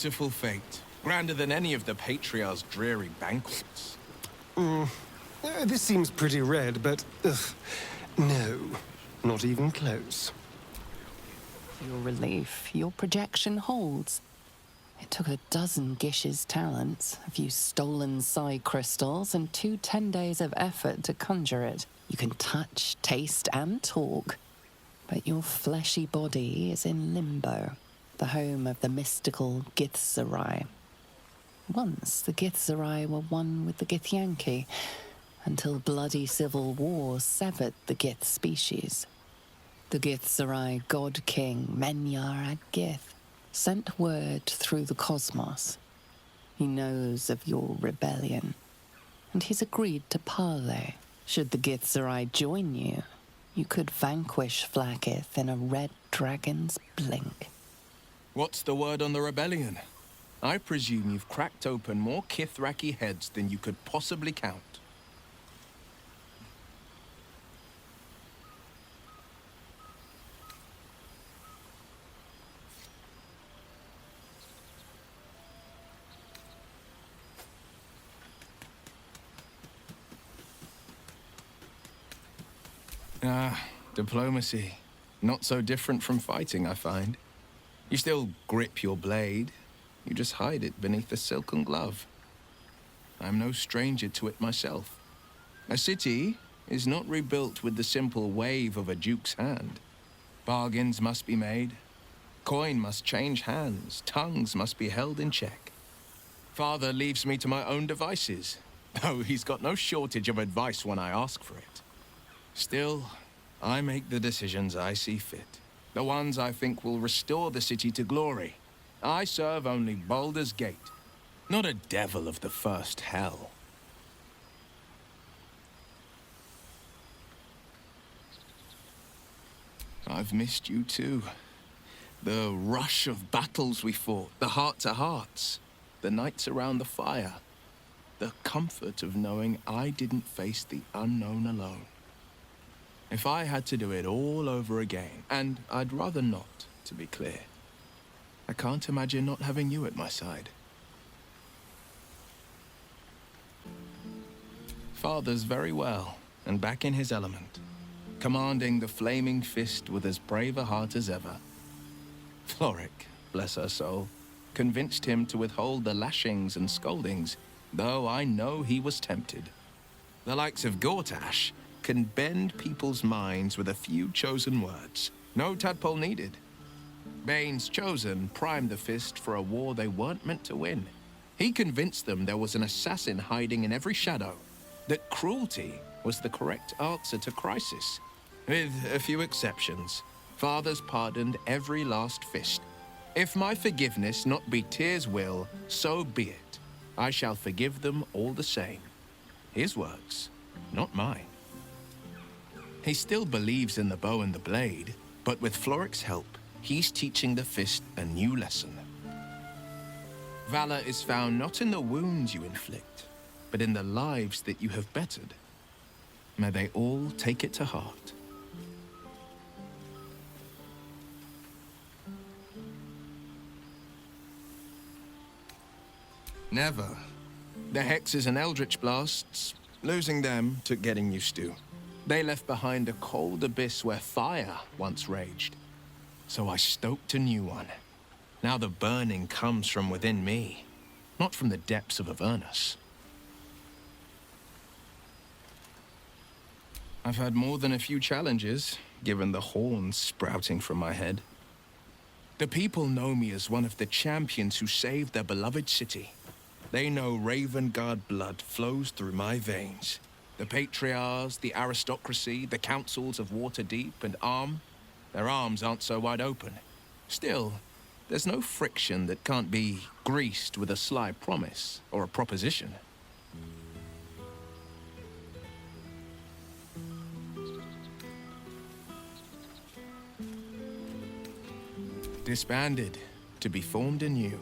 beautiful fate. Grander than any of the Patriarch's dreary banquets. This seems pretty red, but... no, not even close. For your relief, your projection holds. It took a dozen Gish's talents, a few stolen psi crystals, and 2 10 days of effort to conjure it. You can touch, taste, and talk. But your fleshy body is in limbo, the home of the mystical Githzerai. Once the Githzerai were one with the Githyanki, until bloody civil war severed the Gith species. The Githzerai god king Menyar Ag-Gith sent word through the cosmos. He knows of your rebellion, and he's agreed to parley. Should the Githzerai join you, you could vanquish Flakith in a red dragon's blink. What's the word on the rebellion? I presume you've cracked open more Kithraki heads than you could possibly count. Diplomacy. Not so different from fighting, I find. You still grip your blade. You just hide it beneath a silken glove. I'm no stranger to it myself. A city is not rebuilt with the simple wave of a duke's hand. Bargains must be made. Coin must change hands. Tongues must be held in check. Father leaves me to my own devices, though he's got no shortage of advice when I ask for it. Still, I make the decisions I see fit. The ones I think will restore the city to glory. I serve only Baldur's Gate, not a devil of the first hell. I've missed you too. The rush of battles we fought, the heart-to-hearts, the nights around the fire, the comfort of knowing I didn't face the unknown alone. If I had to do it all over again, and I'd rather not, to be clear, I can't imagine not having you at my side. Father's very well, and back in his element, commanding the flaming fist with as brave a heart as ever. Floric, bless her soul, convinced him to withhold the lashings and scoldings, though I know he was tempted. The likes of Gortash can bend people's minds with a few chosen words. No tadpole needed. Bane's chosen primed the fist for a war they weren't meant to win. He convinced them there was an assassin hiding in every shadow, that cruelty was the correct answer to crisis. With a few exceptions, Father's pardoned every last fist. If my forgiveness not be Tyr's will, so be it. I shall forgive them all the same. His words, not mine. He still believes in the bow and the blade, but with Floric's help, he's teaching the fist a new lesson. Valor is found not in the wounds you inflict, but in the lives that you have bettered. May they all take it to heart. Never. The hexes and eldritch blasts, losing them took getting used to. They left behind a cold abyss where fire once raged. So I stoked a new one. Now the burning comes from within me, not from the depths of Avernus. I've had more than a few challenges, given the horns sprouting from my head. The people know me as one of the champions who saved their beloved city. They know Ravengard blood flows through my veins. The Patriarchs, the aristocracy, the councils of Waterdeep and Arm, their arms aren't so wide open. Still, there's no friction that can't be greased with a sly promise or a proposition. Disbanded, to be formed anew.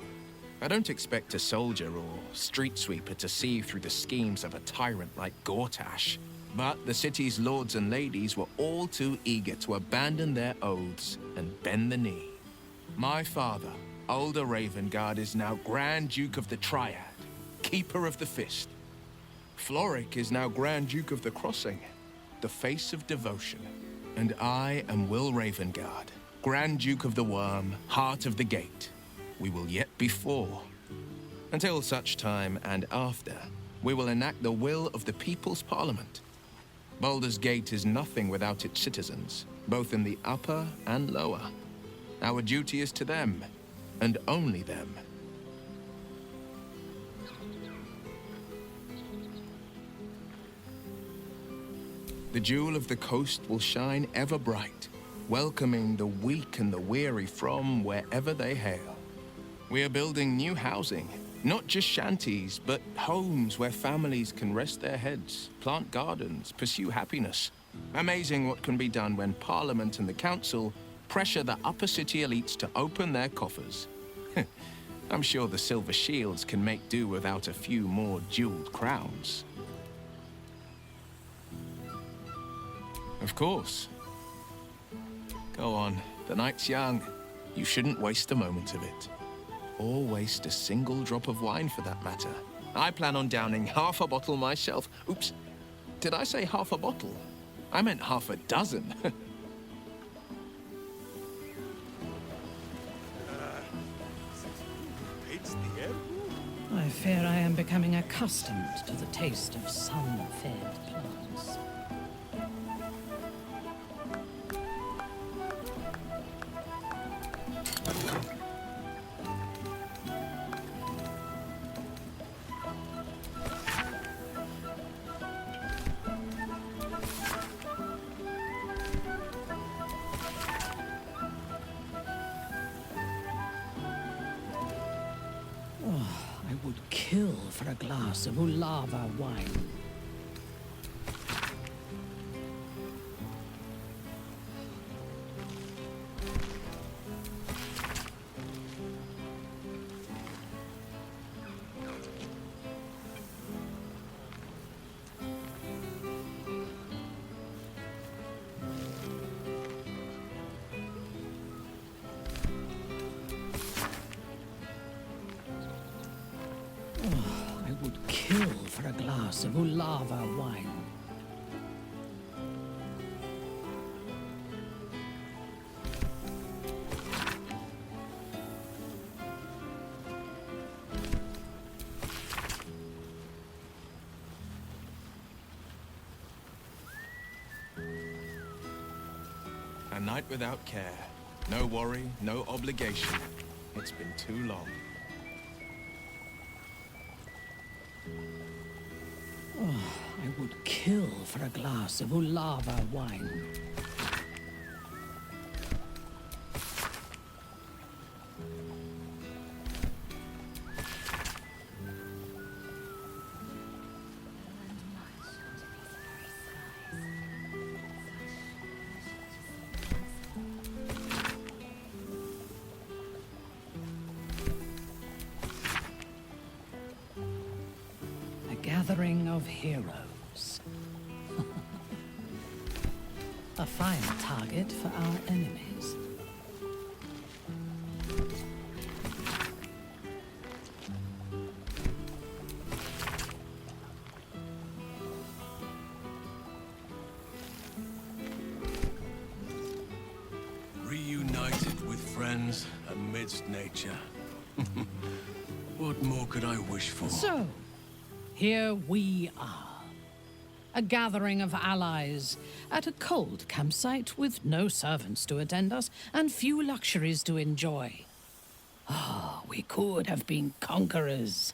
I don't expect a soldier or street sweeper to see through the schemes of a tyrant like Gortash. But the city's lords and ladies were all too eager to abandon their oaths and bend the knee. My father, Older Ravengard is now Grand Duke of the Triad, Keeper of the Fist. Floric is now Grand Duke of the Crossing, the Face of Devotion. And I am Will Ravengard, Grand Duke of the Worm, Heart of the Gate. We will yet be four. Until such time and after, we will enact the will of the People's Parliament. Baldur's Gate is nothing without its citizens, both in the upper and lower. Our duty is to them, and only them. The jewel of the coast will shine ever bright, welcoming the weak and the weary from wherever they hail. We are building new housing, not just shanties, but homes where families can rest their heads, plant gardens, pursue happiness. Amazing what can be done when Parliament and the Council pressure the upper city elites to open their coffers. I'm sure the Silver Shields can make do without a few more jeweled crowns. Of course. Go on, the night's young. You shouldn't waste a moment of it. Or waste a single drop of wine for that matter. I plan on downing half a bottle myself. Oops, did I say half a bottle? I meant half a dozen. I fear I am becoming accustomed to the taste of sun-fed plants. I would kill for a glass of Ulava wine. I would kill for a glass of Ulava wine. A night without care. No worry, no obligation. It's been too long. I would kill for a glass of Ulava wine. A gathering of heroes. A fine target for our enemies. Reunited with friends amidst nature. What more could I wish for? So, here we are. A gathering of allies at a cold campsite with no servants to attend us and few luxuries to enjoy. Ah, we could have been conquerors.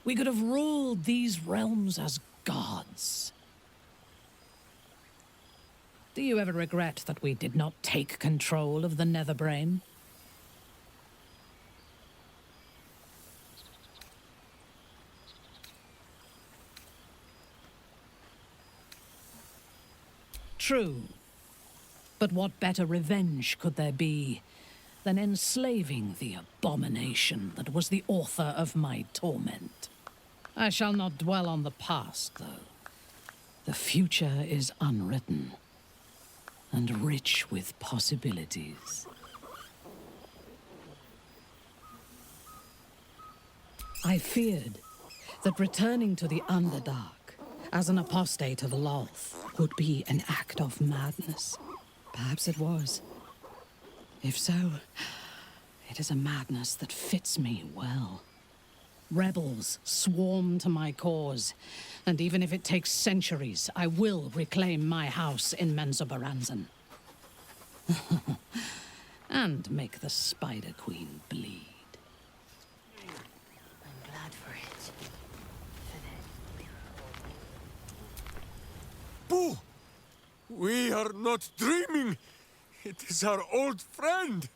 We could have ruled these realms as gods. Do you ever regret that we did not take control of the Netherbrain? True. But what better revenge could there be than enslaving the abomination that was the author of my torment? I shall not dwell on the past, though. The future is unwritten and rich with possibilities. I feared that returning to the Underdark as an apostate of Lolth would be an act of madness. Perhaps it was. If so, it is a madness that fits me well. Rebels swarm to my cause, and even if it takes centuries, I will reclaim my house in Menzoberranzan. And make the Spider Queen bleed. I'm glad for it. Boo! We are not dreaming! It is our old friend!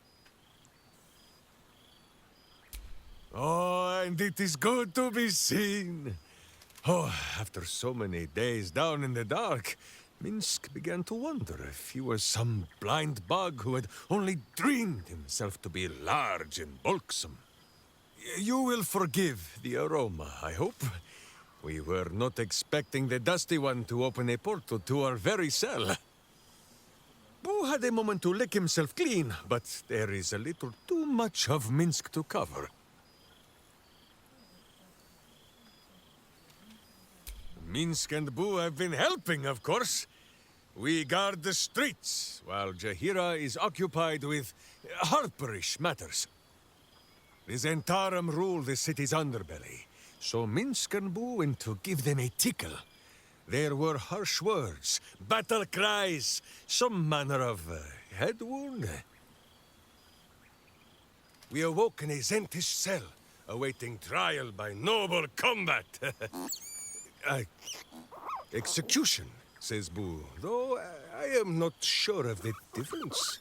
Oh, and it is good to be seen. Oh, after so many days down in the dark, Minsk began to wonder if he was some blind bug who had only dreamed himself to be large and bulksome. You will forgive the aroma, I hope. We were not expecting the Dusty One to open a portal to our very cell. Boo had a moment to lick himself clean, but there is a little too much of Minsk to cover. Minsk and Boo have been helping, of course. We guard the streets, while Jaheira is occupied with harperish matters. The Zentarum rule the city's underbelly, so Minsk and Boo went to give them a tickle. There were harsh words, battle cries, some manner of head wound. We awoke in a Zentish cell, awaiting trial by noble combat. Execution, says Boo, though I am not sure of the difference.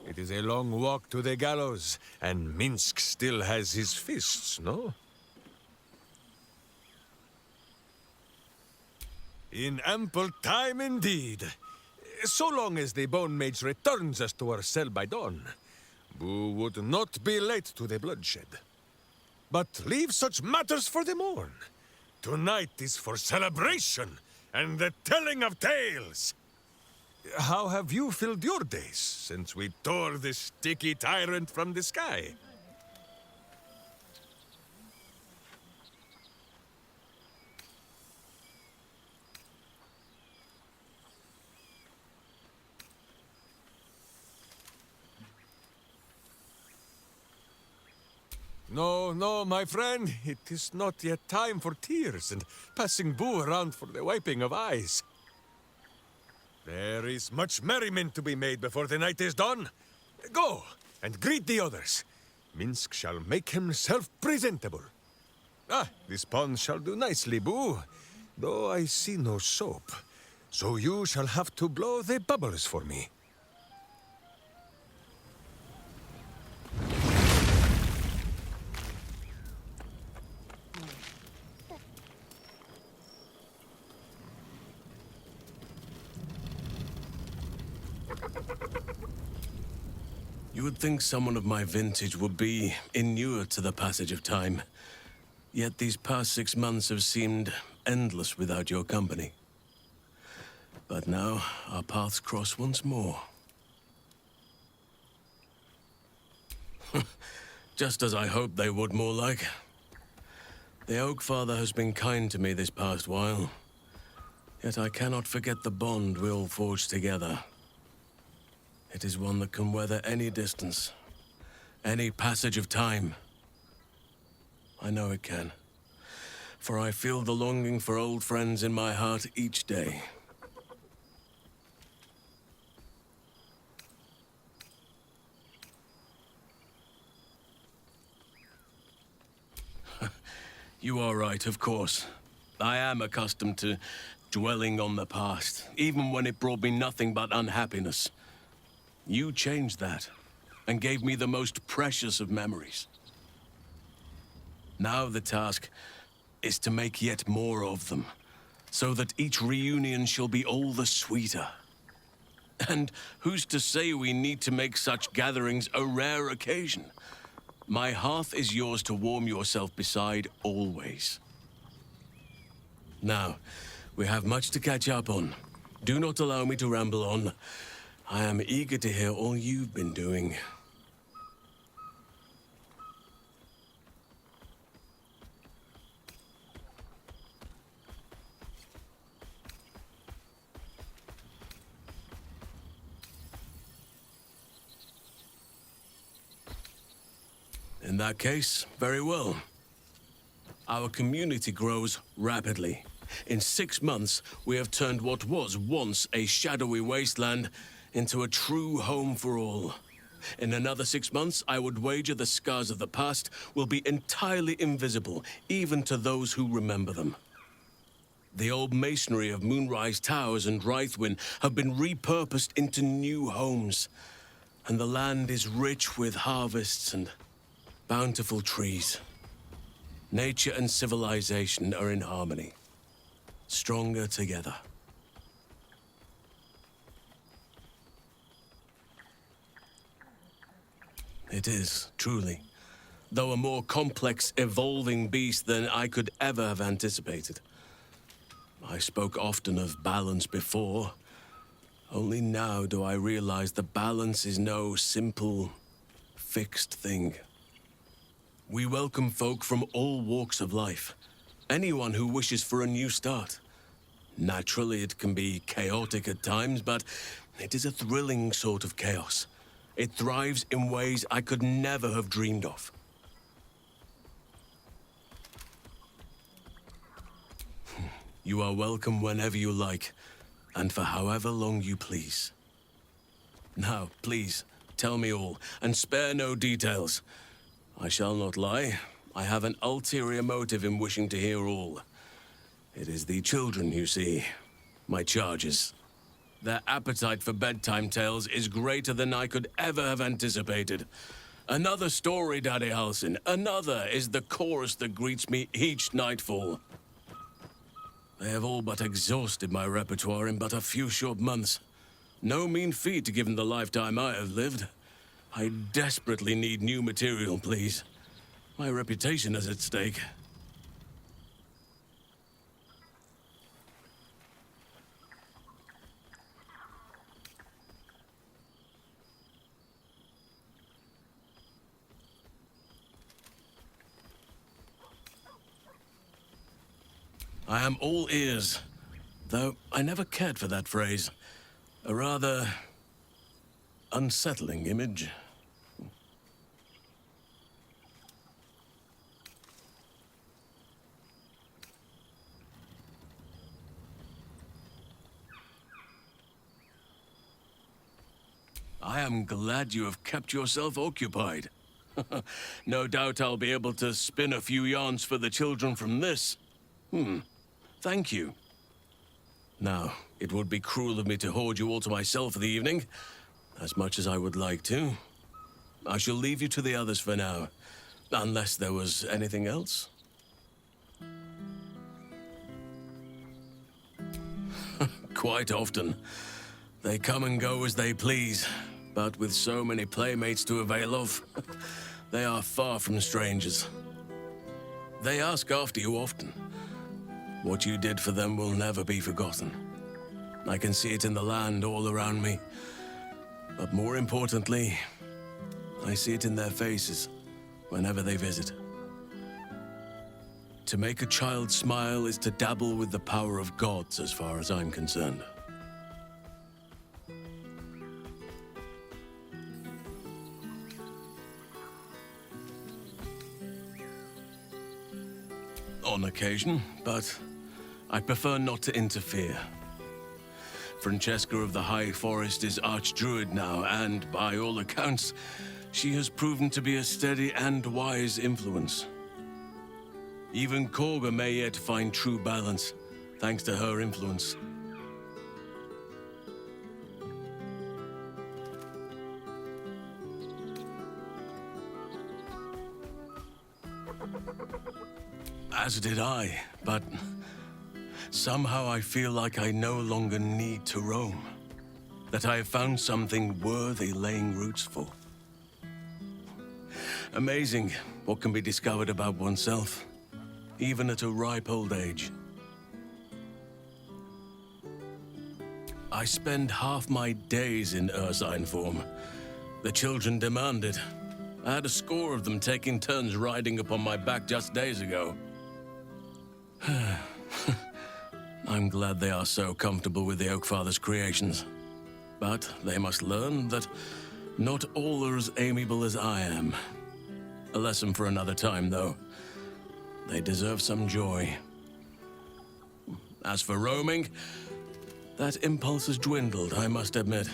It is a long walk to the gallows, and Minsk still has his fists, no? In ample time indeed. So long as the Bone Mage returns us to our cell by dawn, Boo would not be late to the bloodshed. But leave such matters for the morn. Tonight is for celebration and the telling of tales. How have you filled your days since we tore this sticky tyrant from the sky? No, no, my friend. It is not yet time for tears and passing Boo around for the wiping of eyes. There is much merriment to be made before the night is done. Go, and greet the others. Minsk shall make himself presentable. Ah, this pond shall do nicely, Boo. Though I see no soap. So you shall have to blow the bubbles for me. You would think someone of my vintage would be inured to the passage of time. Yet these past 6 months have seemed endless without your company. But now, our paths cross once more. Just as I hoped they would, more like. The Oak Father has been kind to me this past while. Yet I cannot forget the bond we all forged together. It is one that can weather any distance, any passage of time. I know it can, for I feel the longing for old friends in my heart each day. You are right, of course. I am accustomed to dwelling on the past, even when it brought me nothing but unhappiness. You changed that, and gave me the most precious of memories. Now the task is to make yet more of them, so that each reunion shall be all the sweeter. And who's to say we need to make such gatherings a rare occasion? My hearth is yours to warm yourself beside always. Now, we have much to catch up on. Do not allow me to ramble on. I am eager to hear all you've been doing. that case, very well. Our community grows rapidly. In 6 months, we have turned what was once a shadowy wasteland into a true home for all. In another 6 months, I would wager the scars of the past will be entirely invisible, even to those who remember them. The old masonry of Moonrise Towers and Rythwin have been repurposed into new homes, and the land is rich with harvests and bountiful trees. Nature and civilization are in harmony, stronger together. It is, truly, though a more complex, evolving beast than I could ever have anticipated. I spoke often of balance before. Only now do I realize the balance is no simple, fixed thing. We welcome folk from all walks of life. Anyone who wishes for a new start. Naturally, it can be chaotic at times, but it is a thrilling sort of chaos. It thrives in ways I could never have dreamed of. You are welcome whenever you like, and for however long you please. Now, please, tell me all, and spare no details. I shall not lie. I have an ulterior motive in wishing to hear all. It is the children, you see, my charges. Their appetite for bedtime tales is greater than I could ever have anticipated. Another story, Daddy Halsin. Another is the chorus that greets me each nightfall. They have all but exhausted my repertoire in but a few short months. No mean feat given the lifetime I have lived. I desperately need new material, please. My reputation is at stake. I am all ears, though I never cared for that phrase. A rather unsettling image. I am glad you have kept yourself occupied. No doubt I'll be able to spin a few yarns for the children from this. Thank you. Now, it would be cruel of me to hoard you all to myself for the evening, as much as I would like to. I shall leave you to the others for now, unless there was anything else. Quite often. They come and go as they please, but with so many playmates to avail of, they are far from strangers. They ask after you often. What you did for them will never be forgotten. I can see it in the land all around me. But more importantly, I see it in their faces whenever they visit. To make a child smile is to dabble with the power of gods as far as I'm concerned. On occasion, but I prefer not to interfere. Francesca of the High Forest is Archdruid now, and by all accounts, she has proven to be a steady and wise influence. Even Korga may yet find true balance, thanks to her influence. As did I, but somehow I feel like I no longer need to roam. That I have found something worthy laying roots for. Amazing what can be discovered about oneself, even at a ripe old age. I spend half my days in Ursine form. The children demand it. I had a score of them taking turns riding upon my back just days ago. I'm glad they are so comfortable with the Oakfather's creations. But they must learn that not all are as amiable as I am. A lesson for another time, though. They deserve some joy. As for roaming, that impulse has dwindled, I must admit.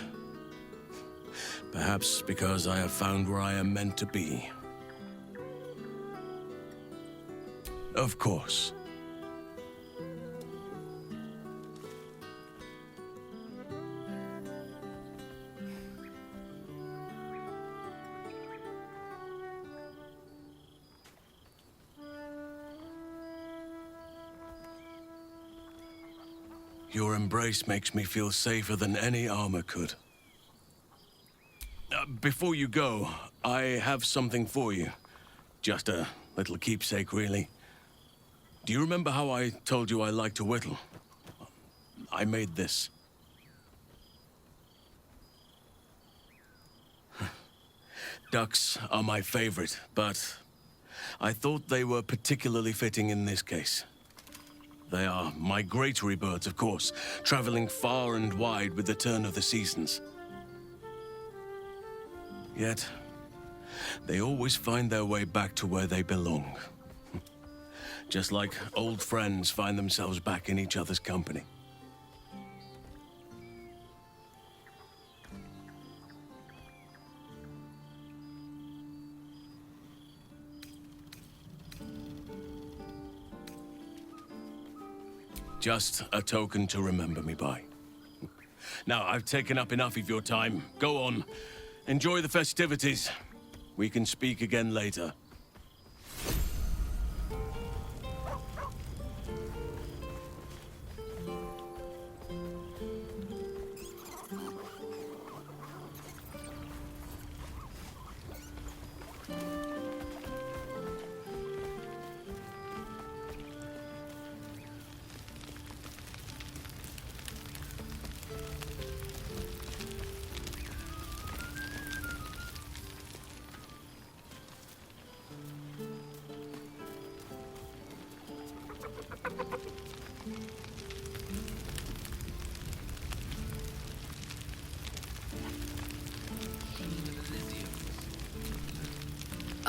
Perhaps because I have found where I am meant to be. Of course. Your embrace makes me feel safer than any armor could. Before you go, I have something for you. Just a little keepsake, really. Do you remember how I told you I like to whittle? I made this. Ducks are my favorite, but I thought they were particularly fitting in this case. They are migratory birds, of course, traveling far and wide with the turn of the seasons. Yet, they always find their way back to where they belong. Just like old friends find themselves back in each other's company. Just a token to remember me by. Now, I've taken up enough of your time. Go on. Enjoy the festivities. We can speak again later.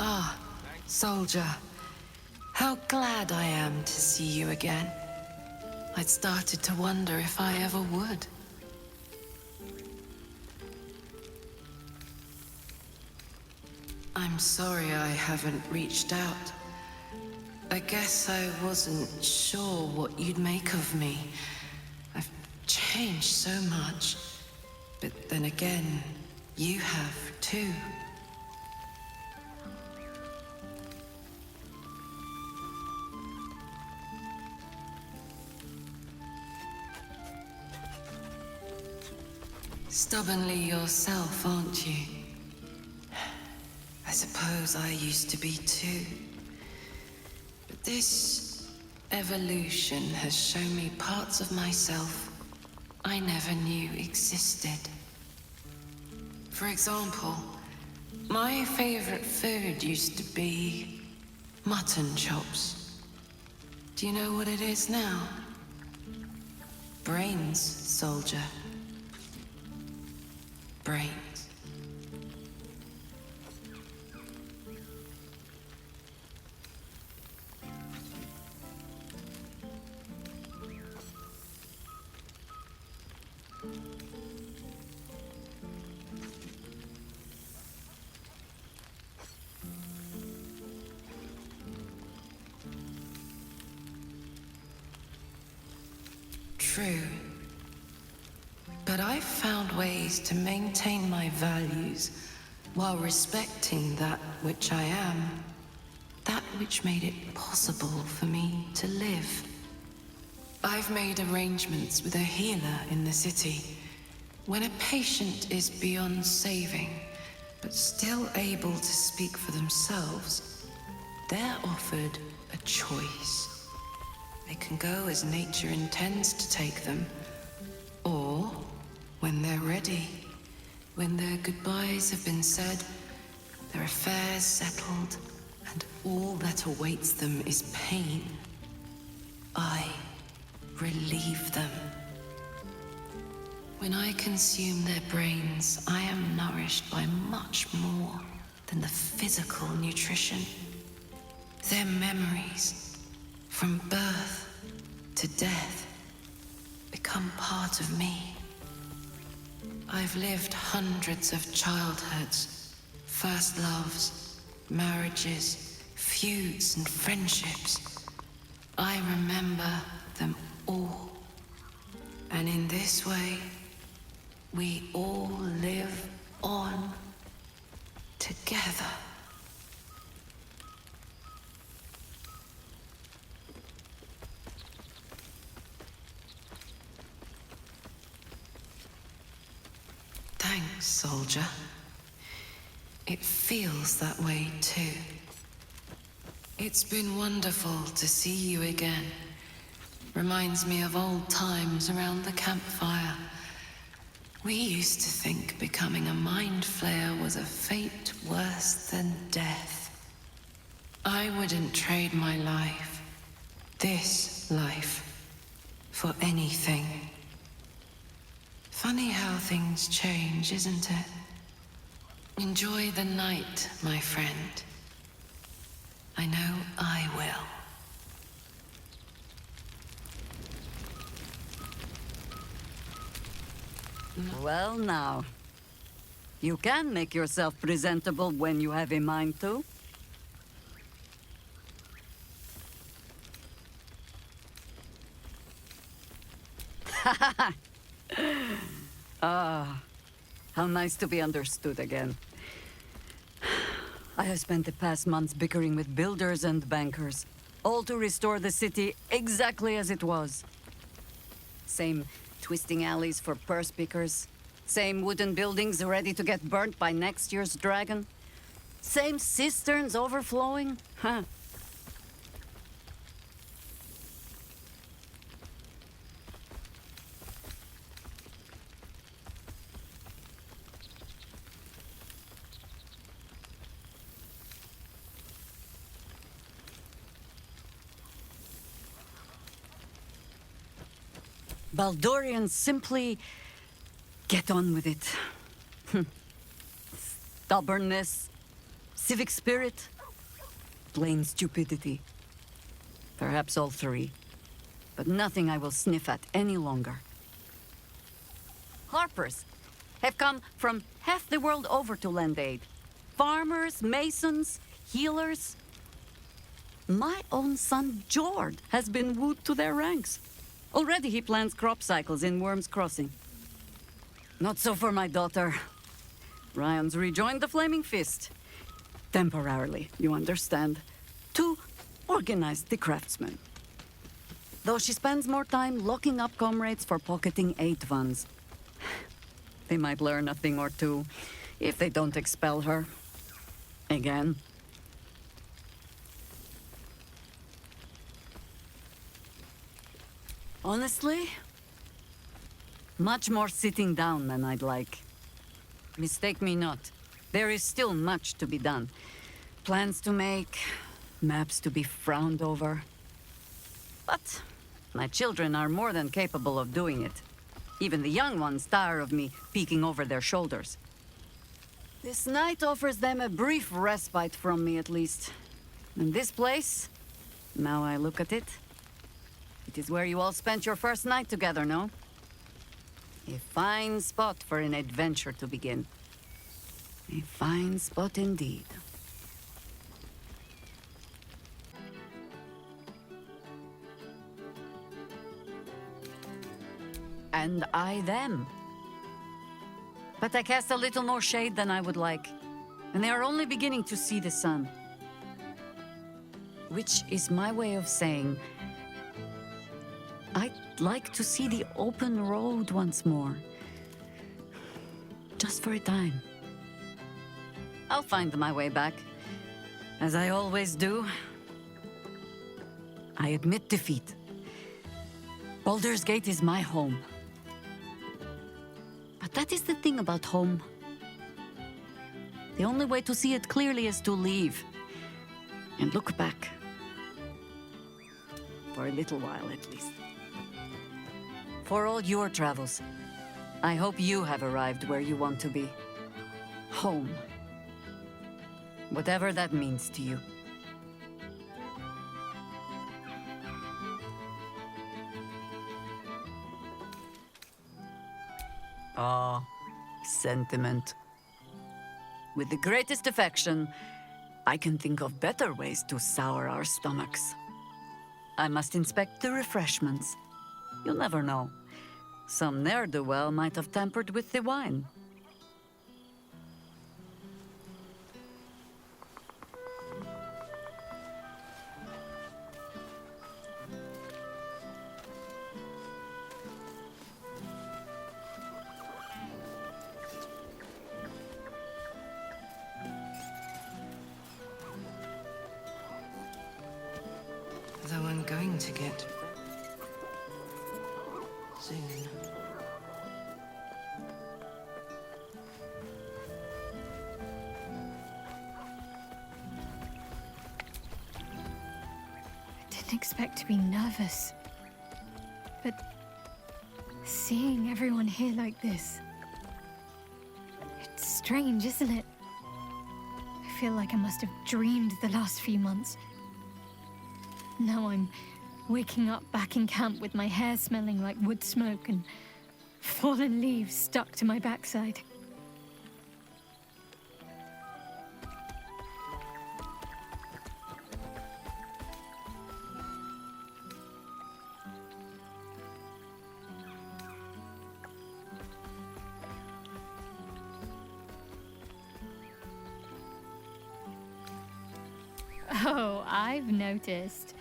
Ah, soldier. How glad I am to see you again. I'd started to wonder if I ever would. I'm sorry I haven't reached out. I guess I wasn't sure what you'd make of me. I've changed so much. But then again, you have too. Stubbornly yourself, aren't you? I suppose I used to be too. But this evolution has shown me parts of myself I never knew existed. For example, my favorite food used to be mutton chops. Do you know what it is now? Brains, soldier. Brains. True. But I've found ways to maintain my values while respecting that which I am. That which made it possible for me to live. I've made arrangements with a healer in the city. When a patient is beyond saving, but still able to speak for themselves, they're offered a choice. They can go as nature intends to take them, or when they're ready, when their goodbyes have been said, their affairs settled, and all that awaits them is pain, I relieve them. When I consume their brains, I am nourished by much more. than the physical nutrition. Their memories, from birth to death, become part of me. I've lived hundreds of childhoods, first loves, marriages, feuds, and friendships. I remember them all. And in this way, we all live on together. Thanks, soldier. It feels that way too. It's been wonderful to see you again. Reminds me of old times around the campfire. We used to think becoming a mind flayer was a fate worse than death. I wouldn't trade my life, this life, for anything. Funny how things change, isn't it? Enjoy the night, my friend. I know I will. Well now, you can make yourself presentable when you have a mind to. Ah, how nice to be understood again. I have spent the past months bickering with builders and bankers, all to restore the city exactly as it was. Same twisting alleys for purse pickers, same wooden buildings ready to get burnt by next year's dragon, same cisterns overflowing, huh? Baldurians simply get on with it. Stubbornness, civic spirit, plain stupidity. Perhaps all three, but nothing I will sniff at any longer. Harpers have come from half the world over to lend aid. Farmers, masons, healers. My own son, Jord, has been wooed to their ranks. Already he plans crop cycles in Worm's Crossing. Not so for my daughter. Ryan's rejoined the Flaming Fist. Temporarily, you understand. To organize the craftsmen. Though she spends more time locking up comrades for pocketing aid funds. They might learn a thing or two if they don't expel her. Again. Honestly, much more sitting down than I'd like. Mistake me not. There is still much to be done. Plans to make, maps to be frowned over. But my children are more than capable of doing it. Even the young ones tire of me peeking over their shoulders. This night offers them a brief respite from me, at least. And this place, now I look at it, it is where you all spent your first night together, no? A fine spot for an adventure to begin. A fine spot indeed. And I them. But I cast a little more shade than I would like, and they are only beginning to see the sun. Which is my way of saying, I'd like to see the open road once more. Just for a time. I'll find my way back, as I always do. I admit defeat. Baldur's Gate is my home. But that is the thing about home. The only way to see it clearly is to leave. And look back. For a little while, at least. For all your travels, I hope you have arrived where you want to be. Home. Whatever that means to you. Ah, sentiment. With the greatest affection, I can think of better ways to sour our stomachs. I must inspect the refreshments. You'll never know. Some ne'er-do-well might have tampered with the wine. Though I'm going to get soon. I didn't expect to be nervous. But seeing everyone here like this, it's strange, isn't it? I feel like I must have dreamed the last few months. Now I'm waking up back in camp with my hair smelling like wood smoke and fallen leaves stuck to my backside. Oh, I've noticed.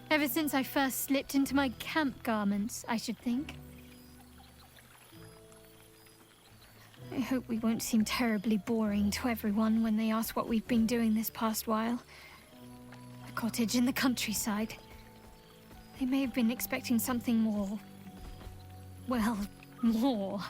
Ever since I first slipped into my camp garments, I should think. I hope we won't seem terribly boring to everyone when they ask what we've been doing this past while. A cottage in the countryside. They may have been expecting something more... well, more.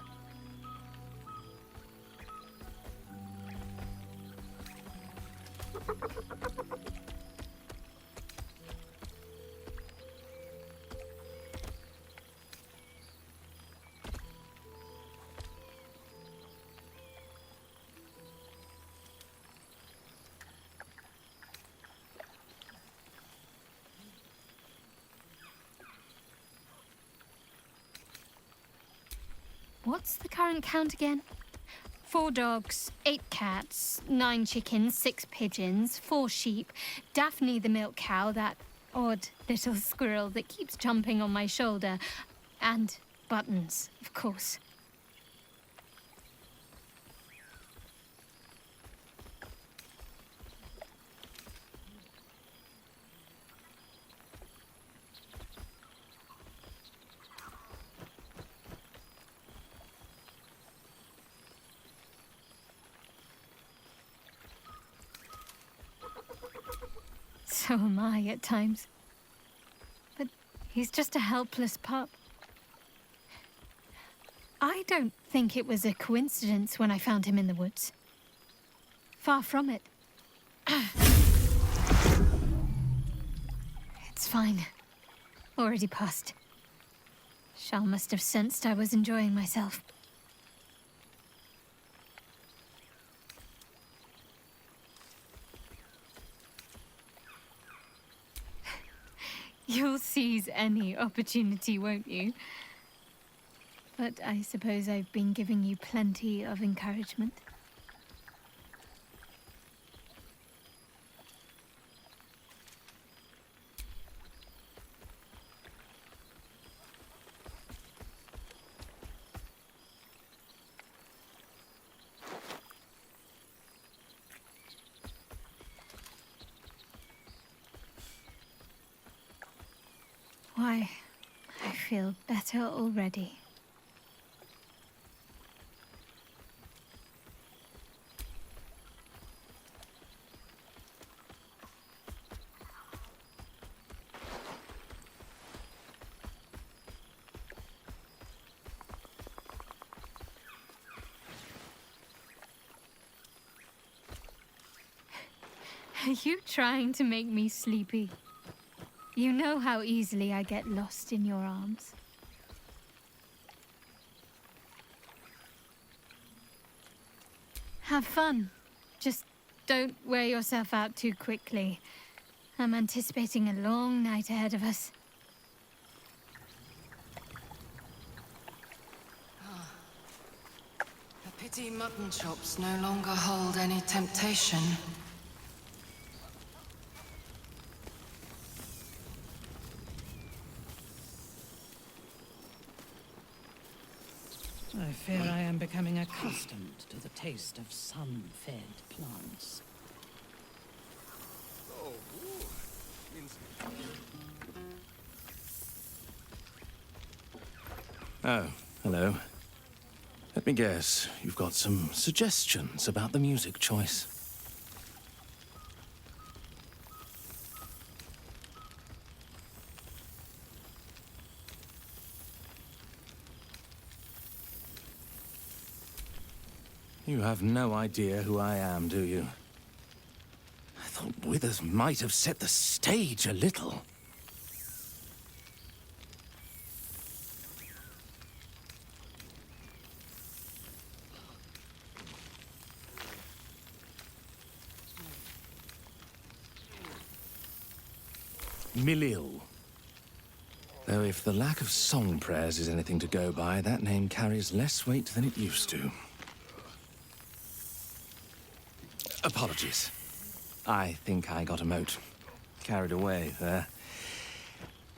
What's the current count again? 4 dogs, 8 cats, 9 chickens, 6 pigeons, 4 sheep, Daphne the milk cow, that odd little squirrel that keeps jumping on my shoulder, and Buttons, of course. So am I at times. But he's just a helpless pup. I don't think it was a coincidence when I found him in the woods. Far from it. It's fine. Already passed. Shal must have sensed I was enjoying myself. You'll seize any opportunity, won't you? But I suppose I've been giving you plenty of encouragement. Why, I feel better already. Are you trying to make me sleepy? You know how easily I get lost in your arms. Have fun. Just don't wear yourself out too quickly. I'm anticipating a long night ahead of us. A pity mutton chops no longer hold any temptation. I fear I am becoming accustomed to the taste of sun-fed plants. Oh, hello. Let me guess, you've got some suggestions about the music choice. You have no idea who I am, do you? I thought Withers might have set the stage a little. Milil. Though if the lack of song prayers is anything to go by, that name carries less weight than it used to. Apologies. I think I got a mote. Carried away there.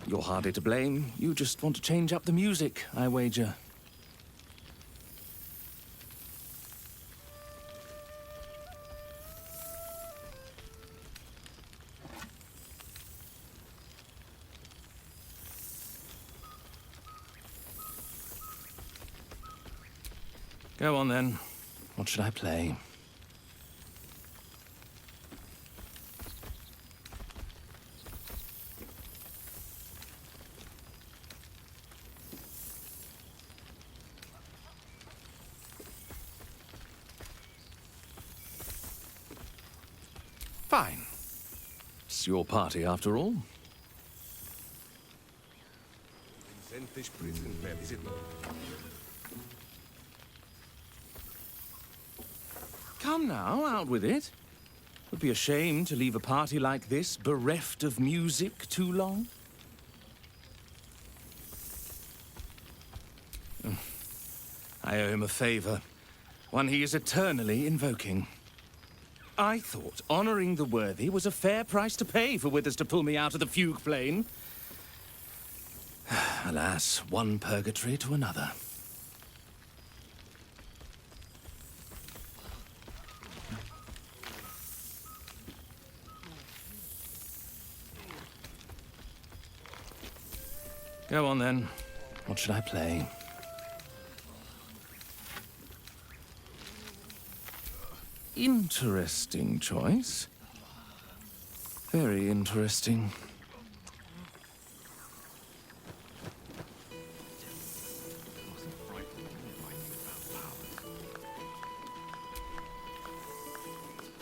You're hardly to blame. You just want to change up the music, I wager. Go on then. What should I play? Fine. It's your party after all. Come now, out with it. Would be a shame to leave a party like this bereft of music too long. I owe him a favor, one he is eternally invoking. I thought honoring the worthy was a fair price to pay for Withers to pull me out of the fugue plane. Alas, one purgatory to another. Go on then. What should I play? Interesting choice. Very interesting.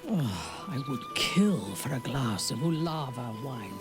I would kill for a glass of Ulava wine.